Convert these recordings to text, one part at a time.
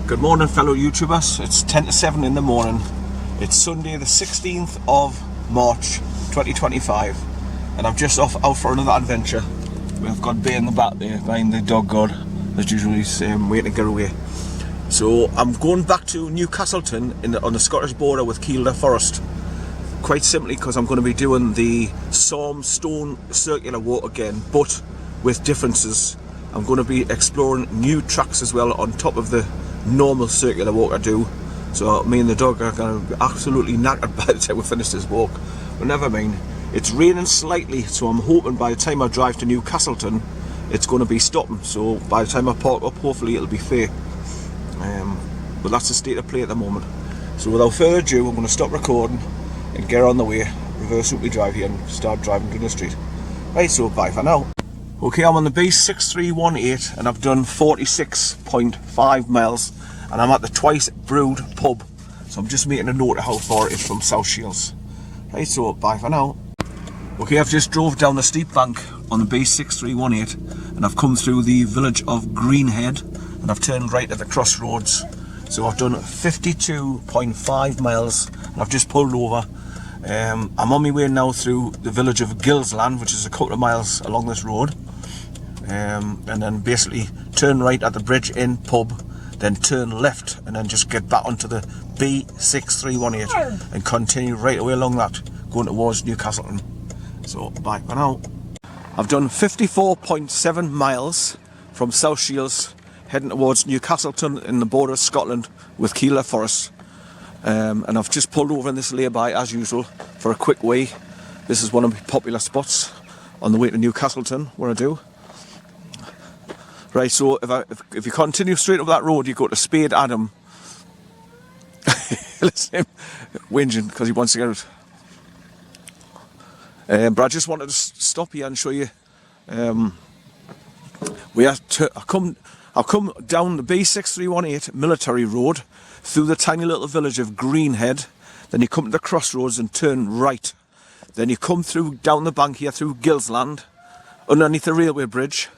Good morning, fellow YouTubers. It's 10 to 7 in the morning. It's Sunday the 16th of March 2025 and I'm just off out for another adventure. We've got Bay in the back there behind the dog god as usual. He's waiting to get away. So I'm going back to Newcastleton on the Scottish border with Keelsland Forest, quite simply because I'm going to be doing the Somme Stone circular walk again, but with differences. I'm going to be exploring new tracks as well on top of the normal circular walk I do. So me and the dog are going to be absolutely knackered by the time we finish this walk, but never mind. It's raining slightly, so I'm hoping by the time I drive to Newcastleton it's going to be stopping, so by the time I park up hopefully it'll be fair. But that's the state of play at the moment. So without further ado, I'm going to stop recording and get on the way, reverse route we drive here and start driving down the street. Right, so bye for now. Okay, I'm on the B6318 and I've done 46.5 miles and I'm at the Twice Brewed pub. So I'm just making a note of how far it is from South Shields. Right, so bye for now. Okay, I've just drove down the steep bank on the B6318 and I've come through the village of Greenhead and I've turned right at the crossroads. So I've done 52.5 miles and I've just pulled over. I'm on my way now through the village of Gillsland, which is a couple of miles along this road, and then basically turn right at the Bridge Inn pub, then turn left and then just get back onto the B6318 and continue right away along that, going towards Newcastleton. So bye for now. I've done 54.7 miles from South Shields heading towards Newcastleton in the border of Scotland with Keelsland Forest. And I've just pulled over in this lay-by as usual for a quick wee. This is one of my popular spots on the way to Newcastleton where I do. Right, so if you continue straight up that road, you go to Spade Adam. Listen, whinging because he wants to get out. But I just wanted to stop here and show you. I've come down the B6318 Military Road through the tiny little village of Greenhead, then you come to the crossroads and turn right. Then you come through down the bank here through Gillsland, underneath the railway bridge.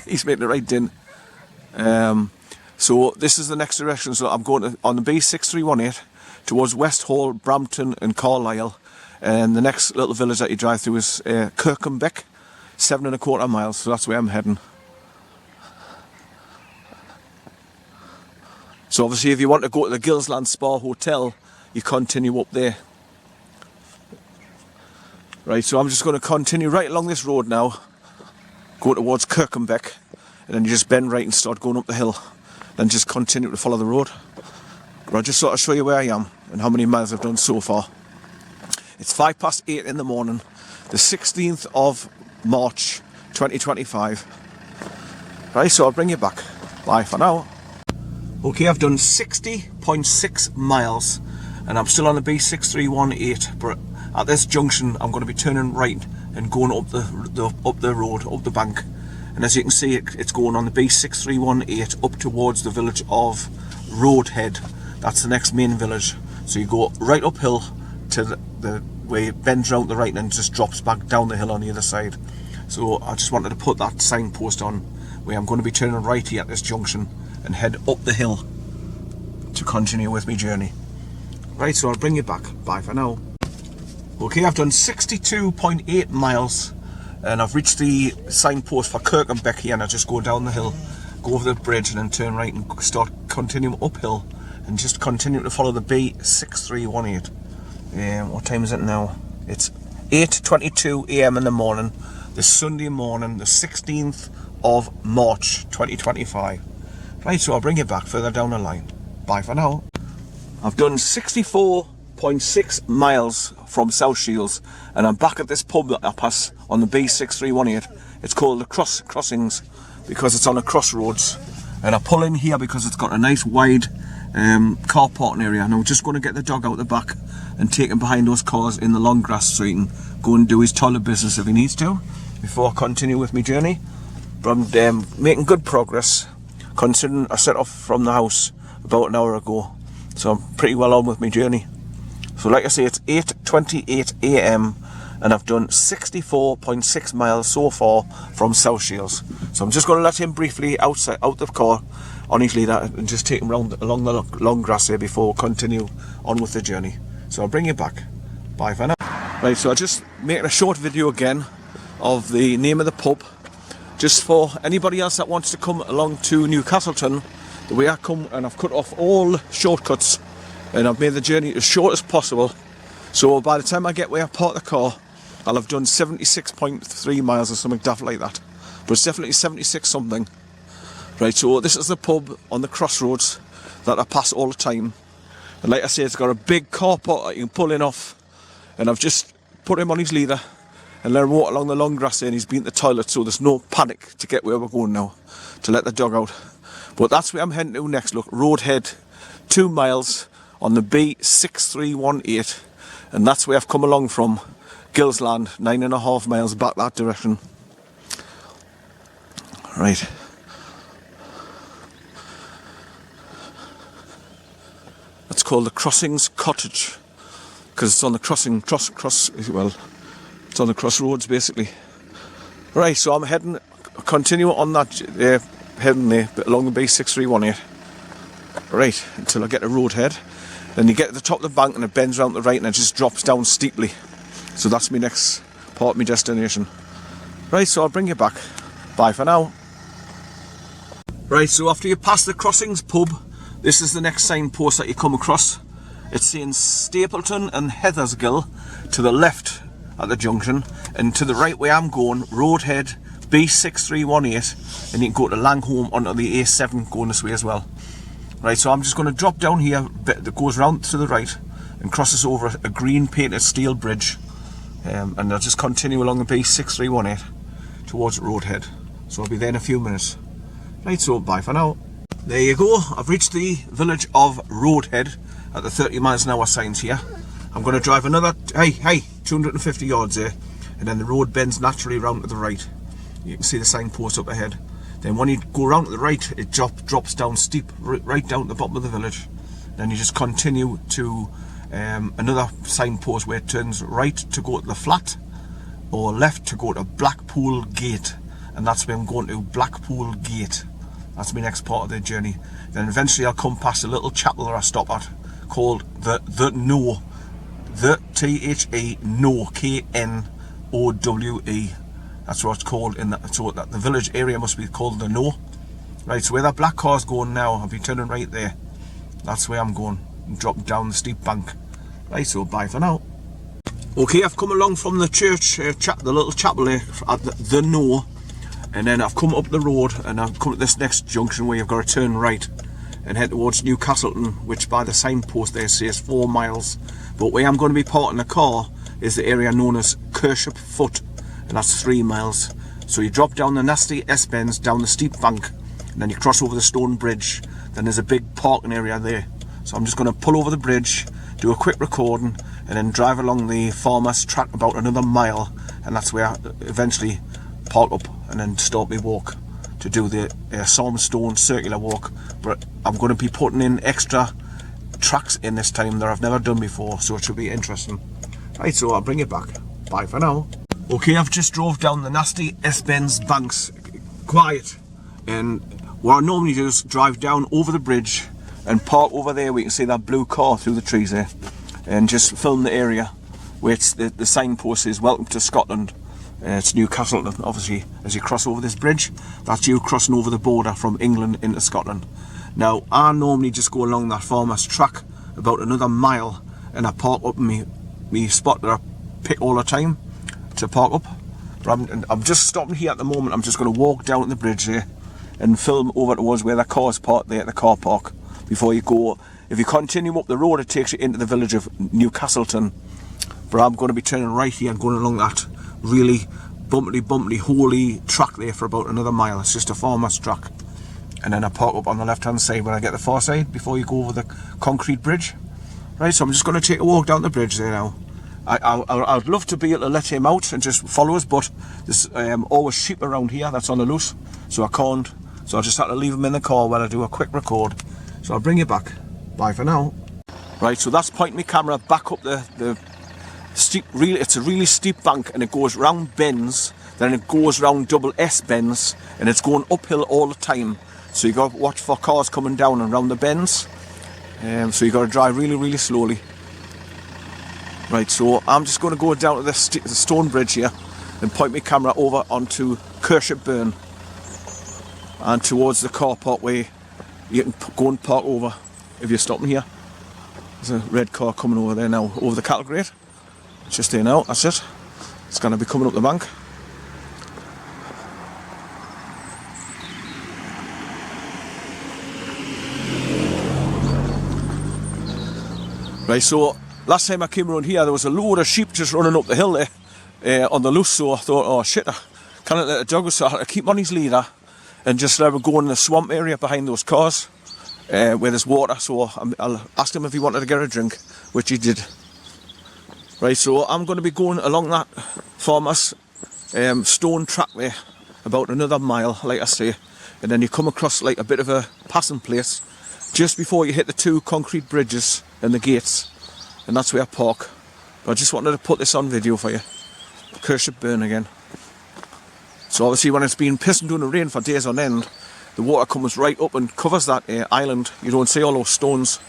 He's making it right in. So this is the next direction. So I'm going on the B6318 towards West Hall, Brampton and Carlisle. And the next little village that you drive through is Kershope, 7.25 miles. So that's where I'm heading. So obviously if you want to go to the Gillsland Spa Hotel, you continue up there. Right, so I'm just going to continue right along this road now, go towards Kershope, and then you just bend right and start going up the hill. Then just continue to follow the road. But I'll just sort of show you where I am and how many miles I've done so far. It's 8:05 in the morning, the 16th of March 2025. Right, so I'll bring you back. Bye for now. Okay, I've done 60.6 miles and I'm still on the B6318, but at this junction I'm going to be turning right and going up the road, up the bank. And as you can see, it's going on the B6318 up towards the village of Roadhead. That's the next main village. So you go right uphill to the where it bends round the right and then just drops back down the hill on the other side. So I just wanted to put that signpost on where I'm going to be turning right here at this junction and head up the hill to continue with my journey. Right, so I'll bring you back. Bye for now. Okay, I've done 62.8 miles and I've reached the signpost for Kershope here, and I just go down the hill, go over the bridge and then turn right and start continuing uphill and just continue to follow the B6318. What time is it now? It's 8:22 AM in the morning, this Sunday morning, the 16th of March 2025. Right, so I'll bring you back further down the line. Bye for now. I've done 64.6 miles from South Shields and I'm back at this pub that I pass on the B6318. It's called the Crossings because it's on a crossroads, and I pull in here because it's got a nice wide car parking area, and I'm just going to get the dog out the back and take him behind those cars in the long grass street and go and do his toilet business if he needs to before I continue with my journey. But I'm making good progress considering I set off from the house about an hour ago, so I'm pretty well on with my journey. So like I say, it's 8:28 AM and I've done 64.6 miles so far from South Shields. So I'm just going to let him briefly out the car on his leader and just take him round along the long grass here before we continue on with the journey. So I'll bring you back. Bye for now. Right, so I'm just making a short video again of the name of the pub, just for anybody else that wants to come along to Newcastleton. The way I come, and I've cut off all shortcuts and I've made the journey as short as possible. So by the time I get where I park the car, I'll have done 76.3 miles or something daft like that. But it's definitely 76 something. Right, so this is the pub on the crossroads that I pass all the time. And like I say, it's got a big car park that you can pull in off. And I've just put him on his leader and let him walk along the long grass there, and he's been to the toilet, so there's no panic to get where we're going now, to let the dog out. But that's where I'm heading to next. Look, Roadhead, 2 miles on the B6318. And that's where I've come along from. Gillsland, 9.5 miles back that direction. Right. That's called the Crossings Cottage, because it's on the it's on the crossroads basically. Right, so I'm continue on that, heading there along the B6318. Right, until I get to Roadhead. Then you get to the top of the bank and it bends around to the right and it just drops down steeply. So that's my next part of my destination. Right, so I'll bring you back. Bye for now. Right, so after you pass the Crossings pub, this is the next signpost that you come across. It's saying Stapleton and Heathersgill to the left at the junction, and to the right where I'm going, Roadhead B6318, and you can go to Langholm onto the A7 going this way as well. Right, so I'm just going to drop down here, that goes round to the right and crosses over a green painted steel bridge, and I'll just continue along the B6318 towards Roadhead. So I'll be there in a few minutes. Right, so bye for now. There you go, I've reached the village of Roadhead at the 30 miles an hour signs here. I'm going to drive another, 250 yards there, and then the road bends naturally round to the right. You can see the signpost up ahead. Then when you go round to the right, it drops down steep, right down to the bottom of the village. Then you just continue to another signpost where it turns right to go to the flat, or left to go to Blackpool Gate. And that's where I'm going to, Blackpool Gate. That's my next part of the journey. Then eventually I'll come past a little chapel that I stop at, called the Knowe. The T-H-E, Knowe, K-N-O-W-E. That's what it's called, so that the village area must be called the Knowe. Right, so where that black car's going now, I'll be turning right there. That's where I'm going, and dropping down the steep bank. Right, so bye for now. Okay, I've come along from the church, the little chapel there at the Knowe, and then I've come up the road, and I've come to this next junction where you've got to turn right and head towards Newcastleton, which by the signpost there says 4 miles. But where I'm going to be parking the car is the area known as Kershope Foot, and that's 3 miles. So you drop down the nasty S-bends down the steep bank, and then you cross over the stone bridge. Then there's a big parking area there. So I'm just going to pull over the bridge, do a quick recording, and then drive along the farmer's track about another mile, and that's where I eventually park up and then start my walk to do the Salmstone circular walk. But I'm going to be putting in extra tracks in this time that I've never done before, so it should be interesting. Right, so I'll bring it back. Bye for now. Okay, I've just drove down the nasty S-bends banks, quiet, and what I normally do is drive down over the bridge and park over there. We can see that blue car through the trees there, and just film the area where it's the signpost is "Welcome to Scotland." It's Newcastle, obviously. As you cross over this bridge, that's you crossing over the border from England into Scotland. Now, I normally just go along that farmer's track about another mile, and I park up in me spot that I pick all the time to park up. But I'm just stopping here at the moment. I'm just going to walk down the bridge there and film over towards where the car's parked there at the car park before you go. If you continue up the road, it takes you into the village of Newcastleton. But I'm going to be turning right here and going along that really bumpy, holy track there for about another mile. It's just a farmer's track. And then I park up on the left hand side when I get the far side before you go over the concrete bridge. Right, so I'm just going to take a walk down the bridge there now. I'd love to be able to let him out and just follow us, but there's always sheep around here that's on the loose, so I can't. So I just have to leave him in the car while I do a quick record. So I'll bring you back. Bye for now. Right, so that's pointing my camera back up the steep, really, it's a really steep bank, and it goes round bends, then it goes round double S bends, and it's going uphill all the time. So you got to watch for cars coming down and round the bends. So you got to drive really, really slowly. Right, so I'm just going to go down to the stone bridge here and point my camera over onto Kershope Burn and towards the car park where you can go and park over if you're stopping here. There's a red car coming over there now, over the cattle grate. It's just there now, that's it. It's going to be coming up the bank. Right, so last time I came around here, there was a load of sheep just running up the hill there on the loose, so I thought, oh shit, I can't let the dog go, so I had to keep on his leader and just let him go in the swamp area behind those cars where there's water. So I asked him if he wanted to get a drink, which he did. Right, so I'm going to be going along that farmer's stone track there, about another mile, like I say, and then you come across like a bit of a passing place just before you hit the two concrete bridges and the gates, and that's where I park. But I just wanted to put this on video for you. Kershope Burn again. So obviously when it's been pissing down the rain for days on end, the water comes right up and covers that island. You don't see all those stones.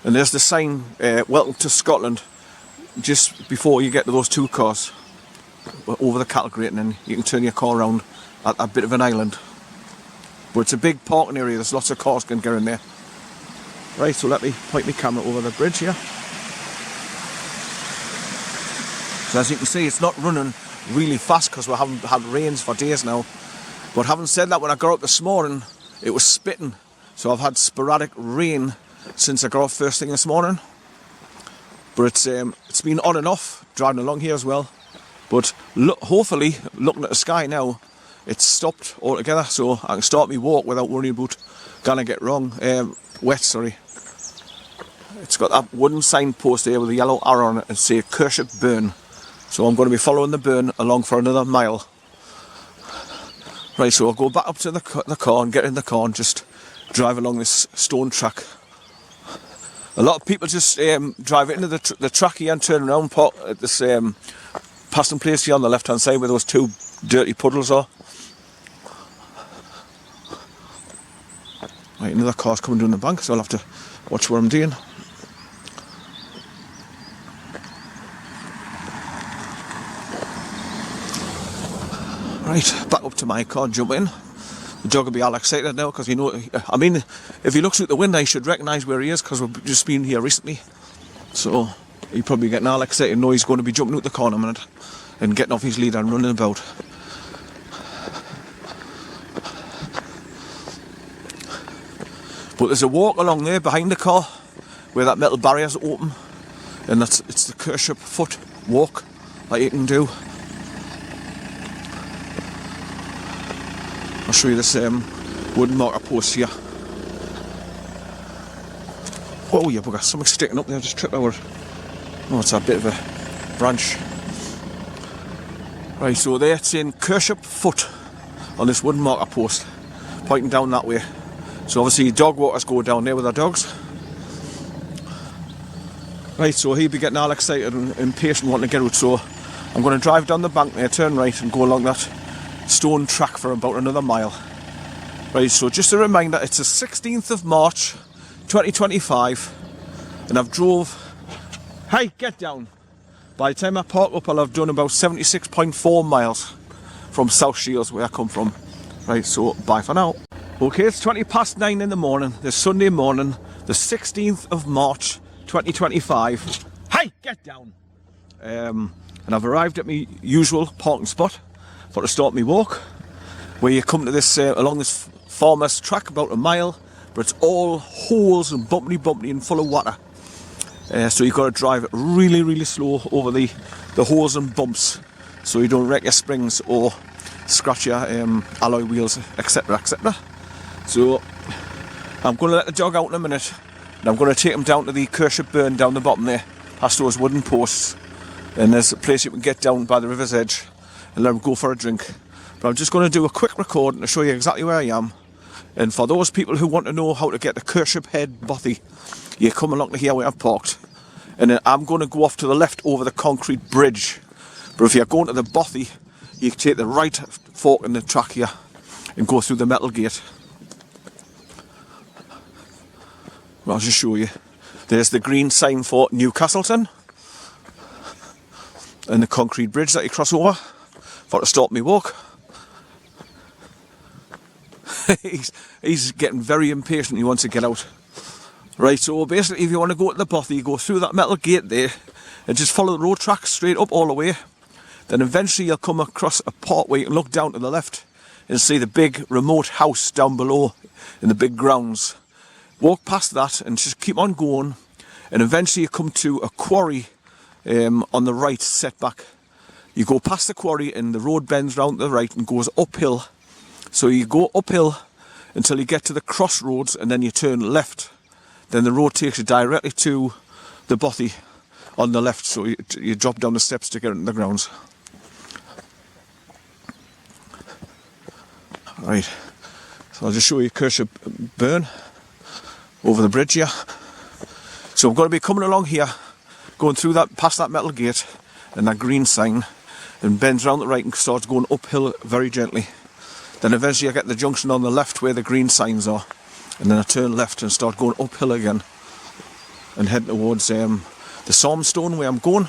And there's the sign, welcome to Scotland, just before you get to those two cars over the cattle grate, and then you can turn your car around at a bit of an island. But it's a big parking area, there's lots of cars can get in there. Right, so let me point my camera over the bridge here. So as you can see, it's not running really fast because we haven't had rains for days now. But having said that, when I got up this morning, it was spitting. So I've had sporadic rain since I got up first thing this morning. But it's been on and off, driving along here as well. But hopefully, looking at the sky now, it's stopped altogether, so I can start my walk without worrying about gonna get wet, sorry. It's got that wooden signpost there with a yellow arrow on it and say Kershope Burn. So I'm going to be following the burn along for another mile. Right, so I'll go back up to the car and get in the car and just drive along this stone track. A lot of people just drive into the track here and turn around, park at this passing place here on the left hand side where those two dirty puddles are. Right, another car's coming down the bank, so I'll have to watch what I'm doing. Right, back up to my car, jump in. The dog will be all excited now because I mean, if he looks out the window, he should recognise where he is because we've just been here recently. So he'll probably getting all excited, know he's going to be jumping out the car in a minute and getting off his leader and running about. But there's a walk along there behind the car where that metal barrier's open, and it's the Kershope foot walk that you can do. I'll show you this wooden marker post here. Oh, you bugger, something's sticking up there, just tripped over it. Oh, it's a bit of a branch. Right, so there it's in Kershope foot on this wooden marker post, pointing down that way. So obviously dog walkers go down there with their dogs. Right, so he'll be getting all excited and impatient wanting to get out, so I'm going to drive down the bank there, turn right and go along that stone track for about another mile. Right, so just a reminder, it's the 16th of March 2025 and I've drove, hey, get down. By the time I park up, I'll have done about 76.4 miles from South Shields, where I come from. Right, so bye for now. Okay, it's 9:20 in the morning, this Sunday morning, the 16th of March 2025. Hey, get down! And I've arrived at my usual parking spot for to start my walk, where you come to this along this farmer's track about a mile, but it's all holes and bumpy and full of water. So you've got to drive really, really slow over the holes and bumps, so you don't wreck your springs or scratch your alloy wheels, etc, etc. So I'm going to let the dog out in a minute, and I'm going to take him down to the Kershope Burn down the bottom there, past those wooden posts, and there's a place you can get down by the river's edge and let him go for a drink. But I'm just going to do a quick recording to show you exactly where I am. And for those people who want to know how to get to Kershope Head Bothy, you come along to here where I've parked, and then I'm going to go off to the left over the concrete bridge. But if you're going to the bothy, you take the right fork in the track here and go through the metal gate. Well, I'll just show you. There's the green sign for Newcastleton and the concrete bridge that you cross over for to stop me walk. he's getting very impatient. He wants to get out. Right, so basically if you want to go to the bothy, you go through that metal gate there and just follow the road track straight up all the way. Then eventually you'll come across a part where you can look down to the left and see the big remote house down below in the big grounds. Walk past that and just keep on going, and eventually you come to a quarry on the right setback. You go past the quarry and the road bends round to the right and goes uphill. So you go uphill until you get to the crossroads and then you turn left. Then the road takes you directly to the bothy on the left, so you drop down the steps to get into the grounds. Right, so I'll just show you Kershope Burn over the bridge here. So I'm going to be coming along here, going through that, past that metal gate and that green sign, and bends round the right and starts going uphill very gently. Then eventually I get the junction on the left where the green signs are, and then I turn left and start going uphill again and head towards the Psalmstone where I'm going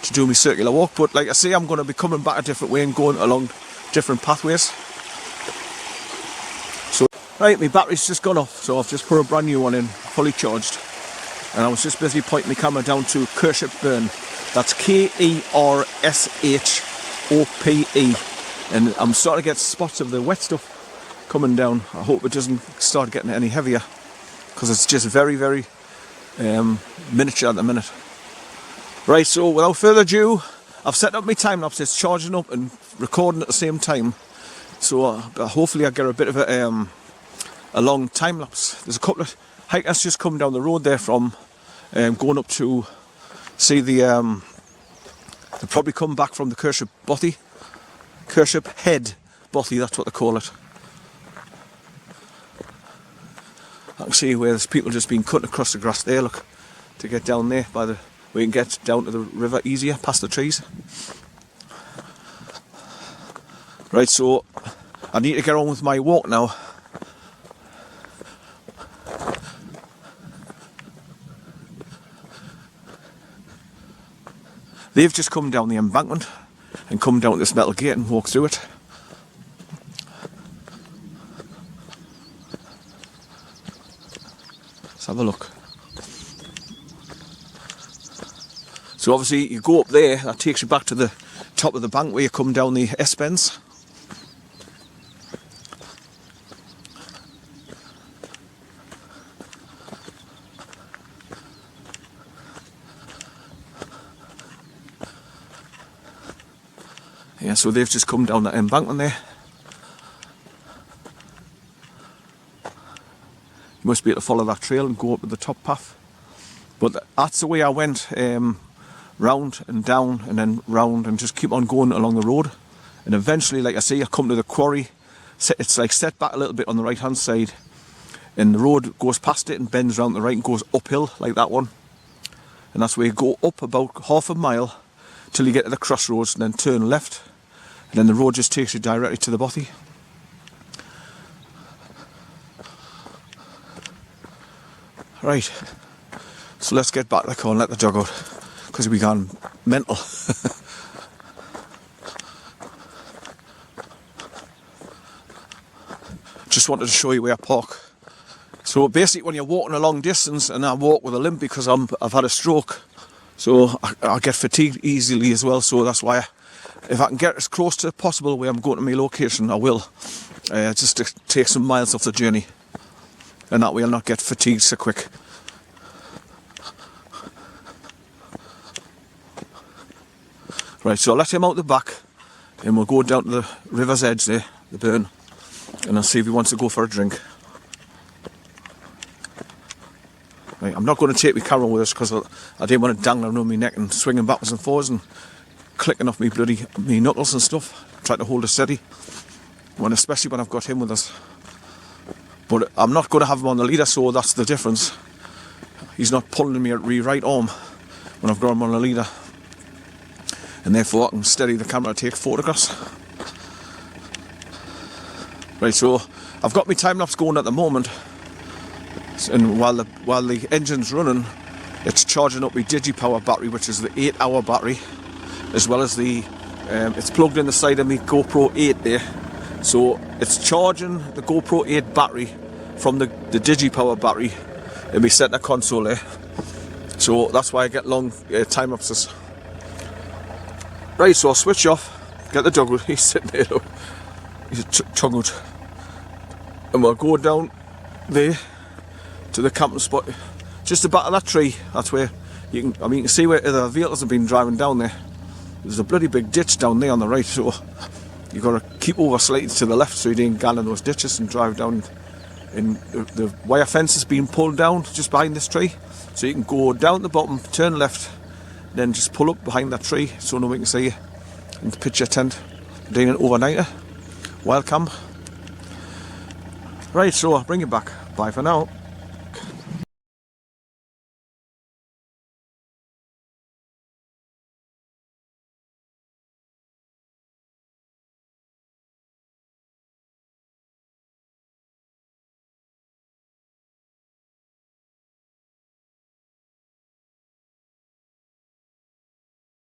to do my circular walk. But like I say, I'm going to be coming back a different way and going along different pathways. So right, my battery's just gone off, so I've just put a brand new one in, fully charged, and I was just busy pointing my camera down to Kershope Burn. That's Kershope, and I'm starting to get spots of the wet stuff coming down. I hope it doesn't start getting any heavier, because it's just very, very miniature at the minute. Right, so without further ado, I've set up my time lapse. It's charging up and recording at the same time, so hopefully I get a bit of a long time lapse. There's a couple of hikers just come down the road there from going up to see the they'll probably come back from the Kershope bothy, Kershope Head bothy, that's what they call it. I can see where there's people just been cutting across the grass there, look, to get down there by the, we can get down to the river easier past the trees. Right, so I need to get on with my walk now. They've just come down the embankment and come down this metal gate and walk through it. Let's have a look. So obviously you go up there, that takes you back to the top of the bank where you come down the S-bends. Yeah, so they've just come down that embankment there. You must be able to follow that trail and go up to the top path. But that's the way I went, round and down and then round, and just keep on going along the road. And eventually, like I say, I come to the quarry. It's like set back a little bit on the right hand side, and the road goes past it and bends round the right and goes uphill like that one. And that's where you go up about half a mile till you get to the crossroads and then turn left, and then the road just takes you directly to the bothy. Right, so let's get back to the car and let the dog out, because we've gone mental. Just wanted to show you where I park. So basically when you're walking a long distance, and I walk with a limp because I've had a stroke, so I get fatigued easily as well, so that's why if I can get as close to possible where I'm going to my location, I will, just to take some miles off the journey, and that way I'll not get fatigued so quick. Right, so I'll let him out the back and we'll go down to the river's edge there, the burn, and I'll see if he wants to go for a drink. Right, I'm not going to take my camera with us because I didn't want it dangling around my neck and swinging backwards and forwards and clicking off me knuckles and stuff, trying to hold it steady, especially when I've got him with us. But I'm not going to have him on the leader, so that's the difference. He's not pulling me at my right arm, when I've got them on a leader, and therefore I can steady the camera to take photographs. Right, so I've got my time lapse going at the moment, and while the engine's running, it's charging up my DigiPower battery, which is the 8-hour battery, as well as the it's plugged in the side of my GoPro 8 there. So it's charging the GoPro 8 battery from the DigiPower battery in my centre console there. So that's why I get long time lapses. Right, so I'll switch off, get the dog, he's sitting there though. He's a chuggled. And we'll go down there to the camping spot, just the back of that tree. That's where you can see where other vehicles have been driving down there. There's a bloody big ditch down there on the right, so you've got to keep over slightly to the left so you don't get in those ditches and drive down. And the wire fence has been pulled down just behind this tree, so you can go down the bottom, turn left, then just pull up behind that tree so no one can see you, and pitch your tent, doing an overnighter, wild camp. Right, so I'll bring you back. Bye for now.